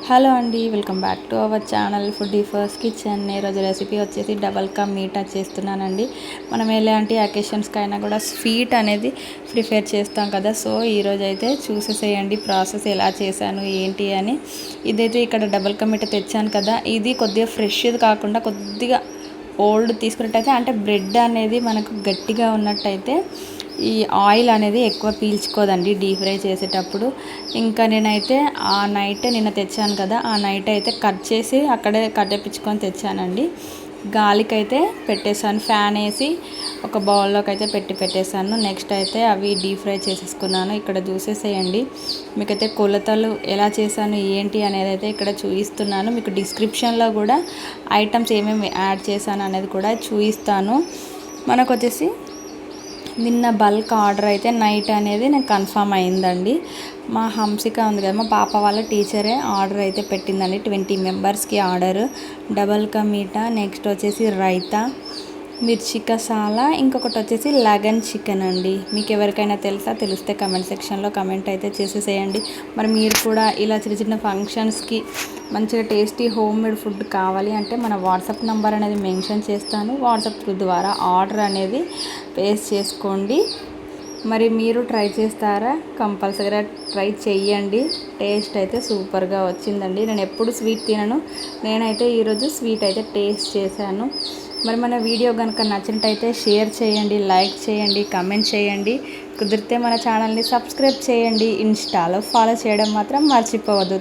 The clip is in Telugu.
హలో అండి, welcome back to our channel food first kitchen. ఈరోజు రెసిపీ వచ్చేసి డబల్ కా మీట్ చేస్తున్నానండి. మనం ఎలాంటి అకేషన్స్కి అయినా కూడా స్వీట్ అనేది ప్రిపేర్ చేస్తాం కదా. సో ఈరోజు అయితే చూసేసేయండి ప్రాసెస్ ఎలా చేశాను ఏంటి అని. ఇదైతే ఇక్కడ డబల్ కా మీట్ తెచ్చాను కదా, ఇది కొద్దిగా ఫ్రెష్ది కాకుండా కొద్దిగా ఓల్డ్ తీసుకున్నట్టయితే, అంటే బ్రెడ్ అనేది మనకు గట్టిగా ఉన్నట్టయితే ఈ ఆయిల్ అనేది ఎక్కువ పీల్చుకోదండి డీప్ ఫ్రై చేసేటప్పుడు. ఇంకా నేనైతే ఆ నైట్ నిన్న తెచ్చాను కదా, ఆ నైట్ అయితే కట్ చేసి అక్కడే కట్టెపించుకొని తెచ్చానండి. గాలికైతే పెట్టేశాను, ఫ్యాన్ వేసి ఒక బౌల్లోకి అయితే పెట్టేశాను. నెక్స్ట్ అయితే అవి డీప్ ఫ్రై చేసేసుకున్నాను. ఇక్కడ చూసేసేయండి, మీకైతే కొలతలు ఎలా చేశాను ఏంటి అనేది అయితే ఇక్కడ చూపిస్తున్నాను. మీకు డిస్క్రిప్షన్లో కూడా ఐటమ్స్ ఏమేమి యాడ్ చేశాను అనేది కూడా చూపిస్తాను. మనకు వచ్చేసి నిన్న బల్క్ ఆర్డర్ అయితే నైట్ అనేది నాకు కన్ఫర్మ్ అయిందండి. మా హంసిక ఉంది కదా, మా పాప వాళ్ళ టీచరే ఆర్డర్ అయితే పెట్టిందండి. 20 మెంబర్స్కి order. Double ka meetha, next వచ్చేసి రైతా, మిర్చి కసాలా, ఇంకొకటి వచ్చేసి లగన్ చికెన్ అండి. మీకు ఎవరికైనా తెలిస్తే కమెంట్ సెక్షన్లో కమెంట్ అయితే చేసేసేయండి. మరి మీరు కూడా ఇలా చిన్న చిన్న ఫంక్షన్స్కి మంచిగా టేస్టీ హోమ్ మేడ్ ఫుడ్ కావాలి అంటే మన వాట్సాప్ నెంబర్ అనేది మెన్షన్ చేస్తాను. వాట్సాప్ ద్వారా ఆర్డర్ అనేది ప్లేస్ చేసుకోండి. మరి మీరు ట్రై చేస్తారా? కంపల్సరీగా ట్రై చెయ్యండి. టేస్ట్ అయితే సూపర్గా వచ్చిందండి. నేను ఎప్పుడు స్వీట్ తినను, నేనైతే ఈరోజు స్వీట్ అయితే టేస్ట్ చేశాను. మరి మన వీడియో కనుక నచ్చినట్టయితే షేర్ చేయండి, లైక్ చేయండి, కమెంట్ చేయండి. కుదిరితే మన ఛానల్ని సబ్స్క్రైబ్ చేయండి. ఇన్స్టాలో ఫాలో చేయడం మాత్రం మర్చిపోవద్దు.